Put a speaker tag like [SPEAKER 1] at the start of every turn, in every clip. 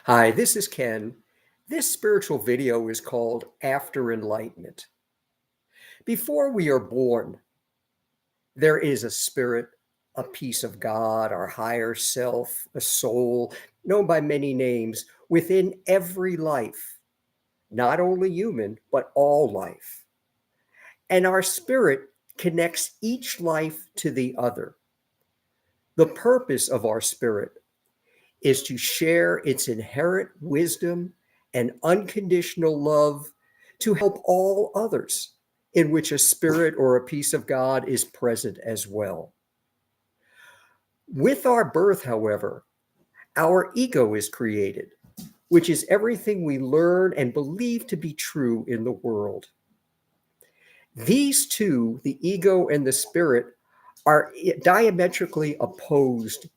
[SPEAKER 1] Hi, this is Ken. This spiritual video is called After Enlightenment. Before we are born, there is a spirit, a piece of God, our higher self, a soul, known by many names, within every life, not only human, but all life. And our spirit connects each life to the other. The purpose of our spirit is to share its inherent wisdom and unconditional love to help all others in which a spirit or a piece of God is present as well. With our birth, however, our ego is created, which is everything we learn and believe to be true in the world. These two, the ego and the spirit, are diametrically opposed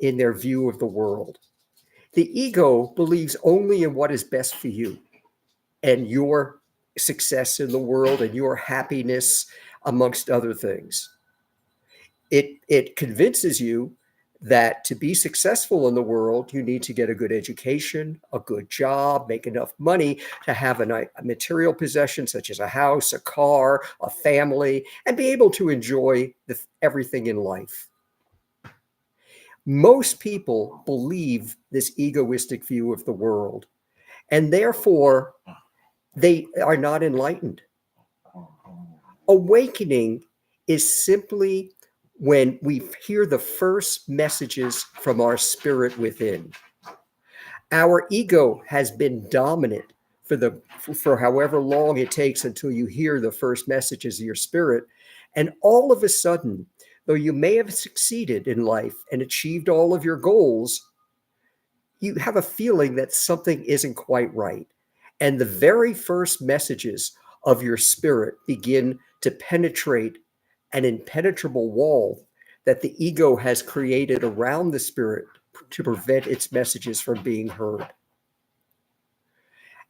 [SPEAKER 1] in their view of the world. The ego believes only in what is best for you and your success in the world and your happiness, amongst other things. It convinces you that to be successful in the world, you need to get a good education, a good job, make enough money to have a material possession such as a house, a car, a family, and be able to enjoy everything in life. Most people believe this egoistic view of the world, and therefore they are not enlightened. Awakening is simply when we hear the first messages from our spirit within. Our ego has been dominant for however long it takes until you hear the first messages of your spirit. And all of a sudden, though you may have succeeded in life and achieved all of your goals, you have a feeling that something isn't quite right. And the very first messages of your spirit begin to penetrate an impenetrable wall that the ego has created around the spirit to prevent its messages from being heard.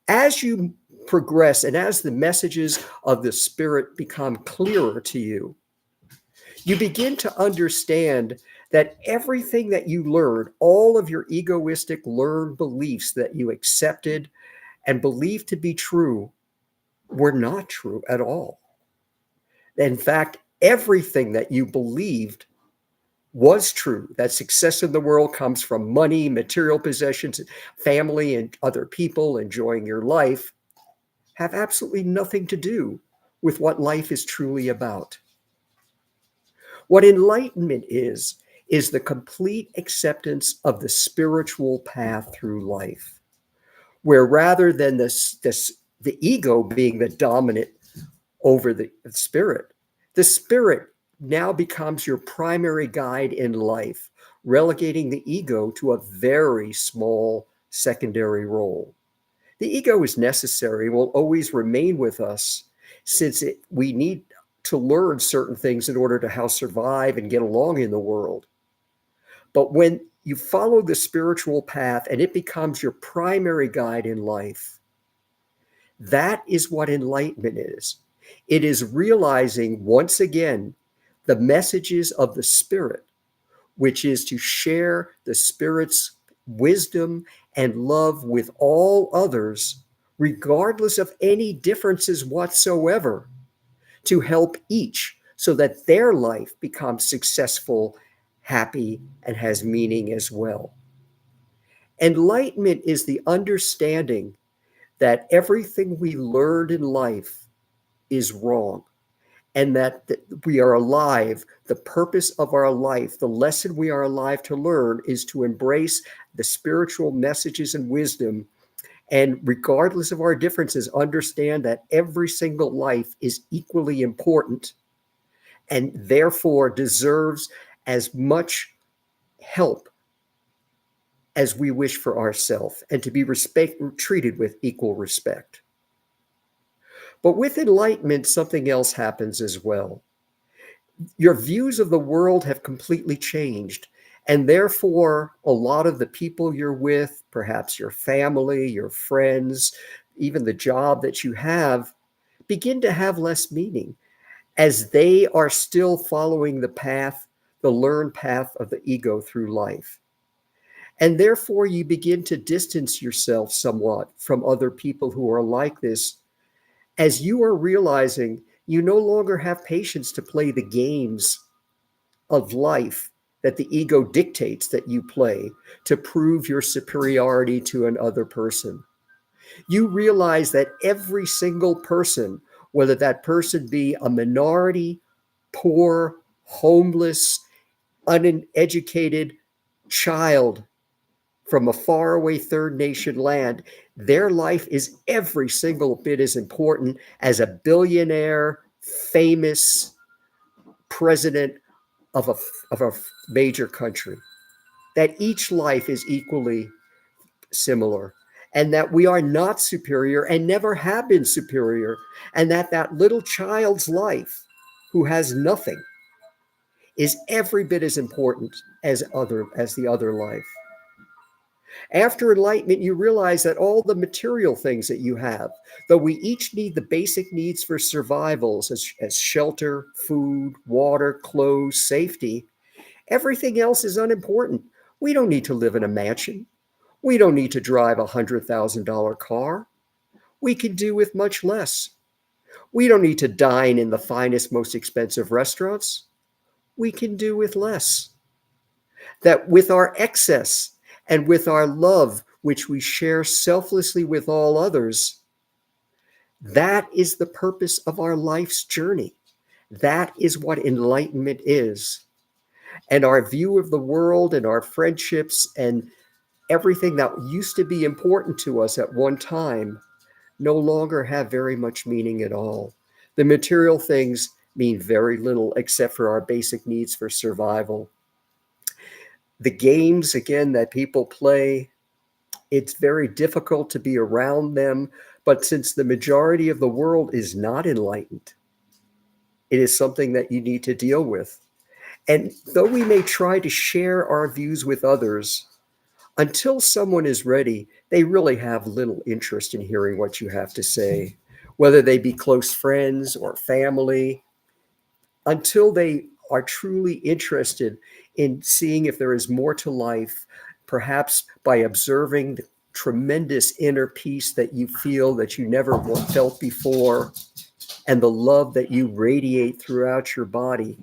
[SPEAKER 1] As you progress and as the messages of the spirit become clearer to you, you begin to understand that everything that you learned, all of your egoistic learned beliefs that you accepted and believed to be true, were not true at all. In fact, everything that you believed was true, that success in the world comes from money, material possessions, family, and other people enjoying your life, have absolutely nothing to do with what life is truly about. What enlightenment is the complete acceptance of the spiritual path through life, where rather than the ego being the dominant over the spirit now becomes your primary guide in life, relegating the ego to a very small secondary role. The ego is necessary, will always remain with us, since we need to learn certain things in order to how survive and get along in the world. But when you follow the spiritual path and it becomes your primary guide in life, that is what enlightenment is. It is realizing once again the messages of the spirit, which is to share the spirit's wisdom and love with all others, regardless of any differences whatsoever, to help each so that their life becomes successful, happy, and has meaning as well. Enlightenment is the understanding that everything we learned in life is wrong, and that we are alive. The purpose of our life, the lesson we are alive to learn, is to embrace the spiritual messages and wisdom, and regardless of our differences, understand that every single life is equally important and therefore deserves as much help as we wish for ourselves, and to be treated with equal respect. But with enlightenment, something else happens as well. Your views of the world have completely changed. And therefore, a lot of the people you're with, perhaps your family, your friends, even the job that you have, begin to have less meaning, as they are still following the path, the learned path of the ego through life. And therefore, you begin to distance yourself somewhat from other people who are like this, as you are realizing you no longer have patience to play the games of life that the ego dictates that you play to prove your superiority to another person. You realize that every single person, whether that person be a minority, poor, homeless, uneducated child from a faraway third nation land, their life is every single bit as important as a billionaire, famous president of a major country. That each life is equally similar, and that we are not superior and never have been superior, and that that little child's life who has nothing is every bit as important as the other life. After enlightenment, you realize that all the material things that you have, though we each need the basic needs for survival, as shelter, food, water, clothes, safety, everything else is unimportant. We don't need to live in a mansion. We don't need to drive a $100,000 car. We can do with much less. We don't need to dine in the finest, most expensive restaurants. We can do with less. That with our excess and with our love, which we share selflessly with all others, that is the purpose of our life's journey. That is what enlightenment is. And our view of the world and our friendships and everything that used to be important to us at one time no longer have very much meaning at all. The material things mean very little except for our basic needs for survival. The games, again, that people play, it's very difficult to be around them. But since the majority of the world is not enlightened, it is something that you need to deal with. And though we may try to share our views with others, until someone is ready, they really have little interest in hearing what you have to say, whether they be close friends or family, until they are truly interested in seeing if there is more to life, perhaps by observing the tremendous inner peace that you feel that you never felt before, and the love that you radiate throughout your body.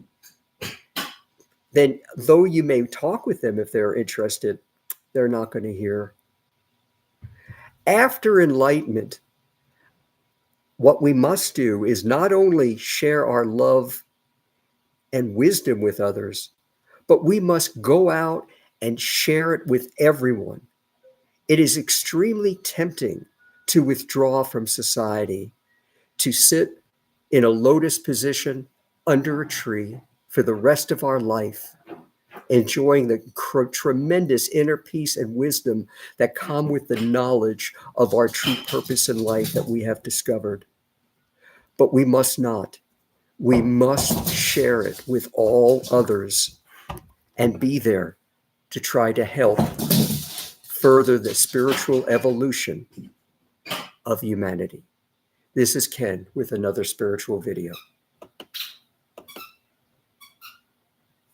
[SPEAKER 1] Then, though you may talk with them if they're interested, they're not going to hear. After enlightenment, what we must do is not only share our love and wisdom with others, but we must go out and share it with everyone. It is extremely tempting to withdraw from society, to sit in a lotus position under a tree for the rest of our life, enjoying the tremendous inner peace and wisdom that come with the knowledge of our true purpose in life that we have discovered. But we must not. We must share it with all others and be there to try to help further the spiritual evolution of humanity. This is Ken with another spiritual video.